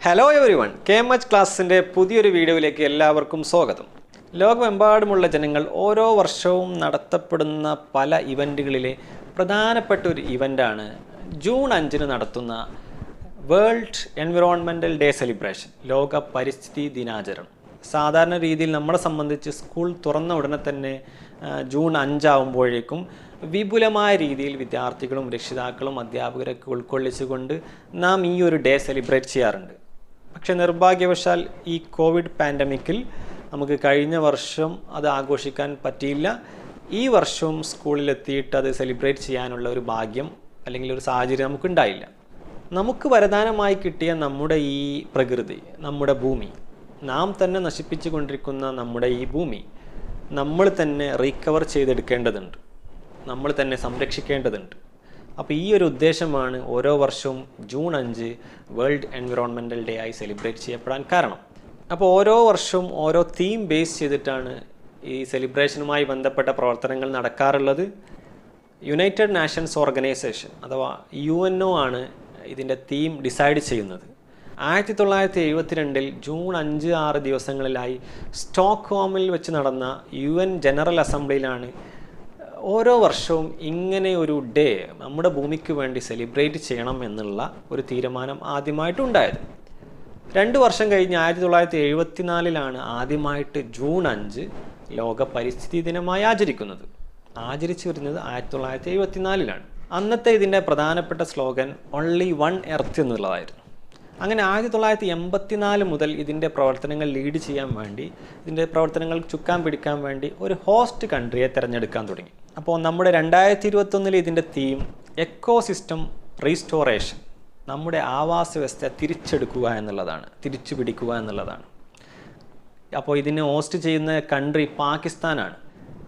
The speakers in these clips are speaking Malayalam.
ഹലോ എവരിവൺ, KMH ക്ലാസ്സിൻ്റെ പുതിയൊരു വീഡിയോയിലേക്ക് എല്ലാവർക്കും സ്വാഗതം. ലോകമെമ്പാടുമുള്ള ജനങ്ങൾ ഓരോ വർഷവും നടത്തപ്പെടുന്ന പല ഇവൻറ്റുകളിലെ പ്രധാനപ്പെട്ട ഒരു ഇവൻ്റാണ് ജൂൺ 5 നടത്തുന്ന വേൾഡ് എൻവിറോൺമെൻറ്റൽ ഡേ സെലിബ്രേഷൻ, ലോക പരിസ്ഥിതി ദിനാചരണം. സാധാരണ രീതിയിൽ നമ്മളെ സംബന്ധിച്ച് സ്കൂൾ തുറന്ന ഉടനെ തന്നെ ജൂൺ 5 ആകുമ്പോഴേക്കും വിപുലമായ രീതിയിൽ വിദ്യാർത്ഥികളും രക്ഷിതാക്കളും അധ്യാപകരൊക്കെ ഉൾക്കൊള്ളിച്ചുകൊണ്ട് നാം ഈ ഒരു ഡേ സെലിബ്രേറ്റ് ചെയ്യാറുണ്ട്. പക്ഷേ നിർഭാഗ്യവശാൽ ഈ കോവിഡ് പാൻഡമിക്കിൽ നമുക്ക് കഴിഞ്ഞ വർഷം അത് ആഘോഷിക്കാൻ പറ്റിയില്ല. ഈ വർഷവും സ്കൂളിലെത്തിയിട്ട് അത് സെലിബ്രേറ്റ് ചെയ്യാനുള്ള ഒരു ഭാഗ്യം അല്ലെങ്കിൽ ഒരു സാഹചര്യം നമുക്കുണ്ടായില്ല. നമുക്ക് വരദാനമായി കിട്ടിയ നമ്മുടെ ഈ പ്രകൃതി, നമ്മുടെ ഭൂമി, നാം തന്നെ നശിപ്പിച്ചു കൊണ്ടിരിക്കുന്ന നമ്മുടെ ഈ ഭൂമി നമ്മൾ തന്നെ റീകവർ ചെയ്തെടുക്കേണ്ടതുണ്ട്, നമ്മൾ തന്നെ സംരക്ഷിക്കേണ്ടതുണ്ട്. അപ്പോൾ ഈ ഒരു ഉദ്ദേശമാണ് ഓരോ വർഷവും ജൂൺ 5 വേൾഡ് എൻവിറോൺമെൻറ്റൽ ഡേ ആയി സെലിബ്രേറ്റ് ചെയ്യപ്പെടാൻ കാരണം. അപ്പോൾ ഓരോ വർഷവും ഓരോ തീം ബേസ് ചെയ്തിട്ടാണ് ഈ സെലിബ്രേഷനുമായി ബന്ധപ്പെട്ട പ്രവർത്തനങ്ങൾ നടക്കാറുള്ളത്. യുണൈറ്റഡ് നാഷൻസ് ഓർഗനൈസേഷൻ അഥവാ UNO ആണ് ഇതിൻ്റെ തീം ഡിസൈഡ് ചെയ്യുന്നത്. 1972 ജൂൺ 5-6 ദിവസങ്ങളിലായി സ്റ്റോക്ക്ഹോമിൽ വെച്ച് നടന്ന UN ജനറൽ അസംബ്ലിയിലാണ് ഓരോ വർഷവും ഇങ്ങനെ ഒരു ഡേ നമ്മുടെ ഭൂമിക്ക് വേണ്ടി സെലിബ്രേറ്റ് ചെയ്യണം എന്നുള്ള ഒരു തീരുമാനം ആദ്യമായിട്ടുണ്ടായത്. 2 വർഷം കഴിഞ്ഞ് 1974 ആദ്യമായിട്ട് ജൂൺ 5 ലോക പരിസ്ഥിതി ദിനമായി ആചരിച്ചു വരുന്നത് 1974. അന്നത്തെ ഇതിൻ്റെ പ്രധാനപ്പെട്ട സ്ലോഗൻ ഓൺലി വൺ എർത്ത് എന്നുള്ളതായിരുന്നു. അങ്ങനെ 1984 മുതൽ ഇതിൻ്റെ പ്രവർത്തനങ്ങൾ ലീഡ് ചെയ്യാൻ വേണ്ടി, ഇതിൻ്റെ പ്രവർത്തനങ്ങൾ ചുക്കാൻ പിടിക്കാൻ വേണ്ടി ഒരു ഹോസ്റ്റ് കൺട്രിയെ തിരഞ്ഞെടുക്കാൻ തുടങ്ങി. അപ്പോൾ നമ്മുടെ 2021 ഇതിൻ്റെ തീം എക്കോസിസ്റ്റം റീസ്റ്റോറേഷൻ, നമ്മുടെ ആവാസ വ്യവസ്ഥ തിരിച്ചെടുക്കുക എന്നുള്ളതാണ്, തിരിച്ചു പിടിക്കുക എന്നുള്ളതാണ്. അപ്പോൾ ഇതിനെ ഹോസ്റ്റ് ചെയ്യുന്ന കൺട്രി പാകിസ്ഥാനാണ്.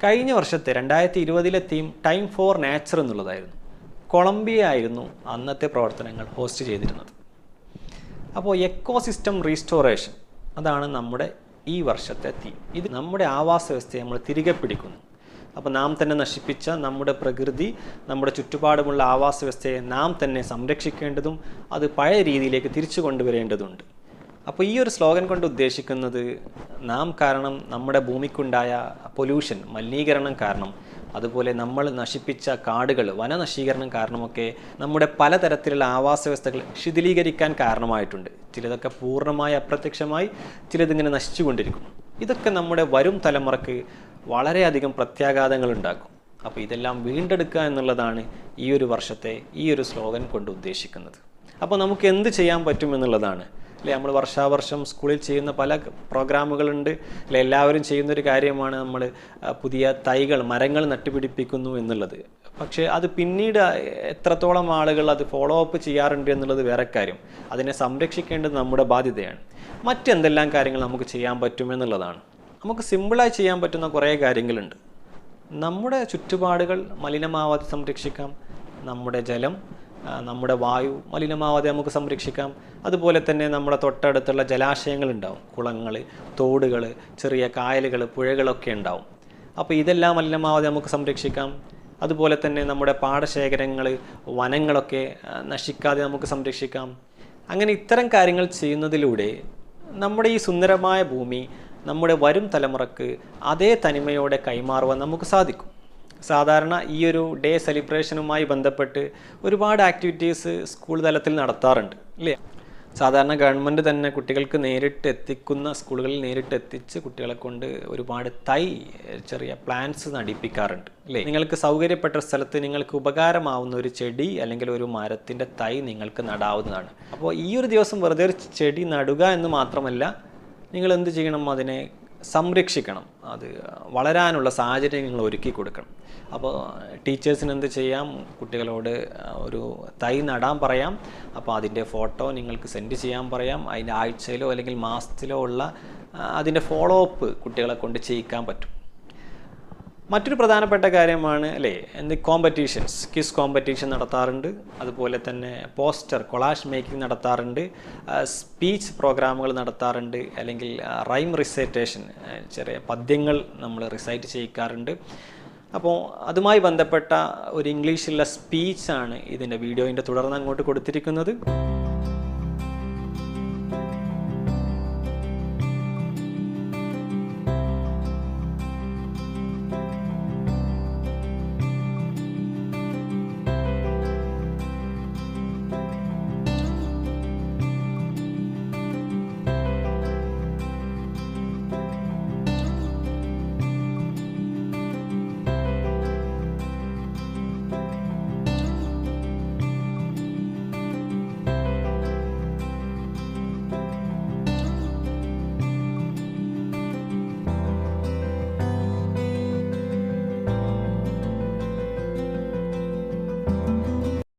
കഴിഞ്ഞ വർഷത്തെ 2020 തീം ടൈം ഫോർ നേച്ചർ എന്നുള്ളതായിരുന്നു. കൊളംബിയ ആയിരുന്നു അന്നത്തെ പ്രവർത്തനങ്ങൾ ഹോസ്റ്റ് ചെയ്തിരുന്നത്. അപ്പോൾ എക്കോസിസ്റ്റം റീസ്റ്റോറേഷൻ അതാണ് നമ്മുടെ ഈ വർഷത്തെ തീം. ഇത് നമ്മുടെ ആവാസ വ്യവസ്ഥയെ നമ്മൾ തിരികെ പിടിക്കുന്നു. അപ്പോൾ നാം തന്നെ നശിപ്പിച്ച നമ്മുടെ പ്രകൃതി, നമ്മുടെ ചുറ്റുപാടുമുള്ള ആവാസ വ്യവസ്ഥയെ നാം തന്നെ സംരക്ഷിക്കേണ്ടതും അത് പഴയ രീതിയിലേക്ക് തിരിച്ചു കൊണ്ടുവരേണ്ടതുണ്ട്. അപ്പോൾ ഈ ഒരു സ്ലോഗൻ കൊണ്ട് ഉദ്ദേശിക്കുന്നത്, നാം കാരണം നമ്മുടെ ഭൂമിക്കുണ്ടായ പൊല്യൂഷൻ, മലിനീകരണം കാരണം, അതുപോലെ നമ്മൾ നശിപ്പിച്ച കാടുകൾ, വനനശീകരണം കാരണമൊക്കെ നമ്മുടെ പലതരത്തിലുള്ള ആവാസ വ്യവസ്ഥകൾ ശിഥിലീകരിക്കാൻ കാരണമായിട്ടുണ്ട്. ചിലതൊക്കെ പൂർണ്ണമായി അപ്രത്യക്ഷമായി, ചിലതിങ്ങനെ നശിച്ചുകൊണ്ടിരിക്കും. ഇതൊക്കെ നമ്മുടെ വരും തലമുറക്ക് വളരെയധികം പ്രത്യാഘാതങ്ങൾ ഉണ്ടാക്കും. അപ്പോൾ ഇതെല്ലാം വീണ്ടെടുക്കുക എന്നുള്ളതാണ് ഈ ഒരു വർഷത്തെ ഈ ഒരു സ്ലോഗൻ കൊണ്ട് ഉദ്ദേശിക്കുന്നത്. അപ്പോൾ നമുക്ക് എന്ത് ചെയ്യാൻ പറ്റുമെന്നുള്ളതാണ് അല്ലേ, നമ്മൾ വർഷാവർഷം സ്കൂളിൽ ചെയ്യുന്ന പല പ്രോഗ്രാമുകളുണ്ട് അല്ലെ, എല്ലാവരും ചെയ്യുന്നൊരു കാര്യമാണ് നമ്മൾ പുതിയ തൈകൾ, മരങ്ങൾ നട്ടുപിടിപ്പിക്കുന്നു എന്നുള്ളത്. പക്ഷേ അത് പിന്നീട് എത്രത്തോളം ആളുകൾ അത് ഫോളോ അപ്പ് ചെയ്യാറുണ്ട് എന്നുള്ളത് വേറെ കാര്യം. അതിനെ സംരക്ഷിക്കേണ്ടത് നമ്മുടെ ബാധ്യതയാണ്. മറ്റെന്തെല്ലാം കാര്യങ്ങൾ നമുക്ക് ചെയ്യാൻ പറ്റുമെന്നുള്ളതാണ്. നമുക്ക് സിമ്പിളായി ചെയ്യാൻ പറ്റുന്ന കുറേ കാര്യങ്ങളുണ്ട്. നമ്മുടെ ചുറ്റുപാടുകൾ മലിനമാവാതെ സംരക്ഷിക്കാം. നമ്മുടെ ജലം, നമ്മുടെ വായു മലിനമാവാതെ നമുക്ക് സംരക്ഷിക്കാം. അതുപോലെ തന്നെ നമ്മുടെ തൊട്ടടുത്തുള്ള ജലാശയങ്ങളുണ്ടാവും, കുളങ്ങൾ, തോടുകൾ, ചെറിയ കായലുകൾ, പുഴകളൊക്കെ ഉണ്ടാവും. അപ്പോൾ ഇതെല്ലാം മലിനമാവാതെ നമുക്ക് സംരക്ഷിക്കാം. അതുപോലെ തന്നെ നമ്മുടെ പാടശേഖരങ്ങൾ, വനങ്ങളൊക്കെ നശിക്കാതെ നമുക്ക് സംരക്ഷിക്കാം. അങ്ങനെ ഇത്തരം കാര്യങ്ങൾ ചെയ്യുന്നതിലൂടെ നമ്മുടെ ഈ സുന്ദരമായ ഭൂമി നമ്മുടെ വരും തലമുറക്ക് അതേ തനിമയോടെ കൈമാറുവാൻ നമുക്ക് സാധിക്കും. സാധാരണ ഈ ഒരു ഡേ സെലിബ്രേഷനുമായി ബന്ധപ്പെട്ട് ഒരുപാട് ആക്ടിവിറ്റീസ് സ്കൂൾ തലത്തിൽ നടത്താറുണ്ട് അല്ലേ. സാധാരണ ഗവൺമെൻറ് തന്നെ കുട്ടികൾക്ക് നേരിട്ട് എത്തിക്കുന്ന, സ്കൂളുകളിൽ നേരിട്ട് എത്തിച്ച് കുട്ടികളെ കൊണ്ട് ഒരുപാട് ചെറിയ പ്ലാന്റ്സ് നടിപ്പിക്കാറുണ്ട് അല്ലേ. നിങ്ങൾക്ക് സൗകര്യപ്പെട്ട സ്ഥലത്ത് നിങ്ങൾക്ക് ഉപകാരമാവുന്ന ഒരു ചെടി അല്ലെങ്കിൽ ഒരു മരത്തിൻ്റെ തൈ നിങ്ങൾക്ക് നടാവുന്നതാണ്. അപ്പോൾ ഈ ഒരു ദിവസം വെറുതെ ഒരു ചെടി നടുക എന്ന് മാത്രമല്ല, നിങ്ങൾ എന്ത് ചെയ്യണം, അതിനെ സംരക്ഷിക്കണം, അത് വളരാനുള്ള സാഹചര്യം നിങ്ങൾ ഒരുക്കി കൊടുക്കണം. അപ്പോൾ ടീച്ചേഴ്സിന് എന്ത് ചെയ്യാം, കുട്ടികളോട് ഒരു തൈ നടാൻ പറയാം. അപ്പോൾ അതിൻ്റെ ഫോട്ടോ നിങ്ങൾക്ക് സെൻഡ് ചെയ്യാൻ പറയാം. അതിൻ്റെ ആഴ്ചയിലോ അല്ലെങ്കിൽ മാസത്തിലോ ഉള്ള അതിൻ്റെ ഫോളോ അപ്പ് കുട്ടികളെ കൊണ്ട് ചെയ്യിക്കാൻ പറ്റും. മറ്റൊരു പ്രധാനപ്പെട്ട കാര്യമാണ് അല്ലേ, കോമ്പറ്റീഷൻസ്, ക്വിസ് കോമ്പറ്റീഷൻ നടത്താറുണ്ട്. അതുപോലെ തന്നെ പോസ്റ്റർ, കൊളാഷ് മേക്കിംഗ് നടത്താറുണ്ട്. സ്പീച്ച് പ്രോഗ്രാമുകൾ നടത്താറുണ്ട്. അല്ലെങ്കിൽ റൈം റിസൈറ്റേഷൻ, ചെറിയ പദ്യങ്ങൾ നമ്മൾ റിസൈറ്റ് ചെയ്യിക്കാറുണ്ട്. അപ്പോൾ അതുമായി ബന്ധപ്പെട്ട ഒരു ഇംഗ്ലീഷിലുള്ള സ്പീച്ചാണ് ഇതിൻ്റെ വീഡിയോയിൻ്റെ തുടർന്ന് അങ്ങോട്ട് കൊടുത്തിരിക്കുന്നത്.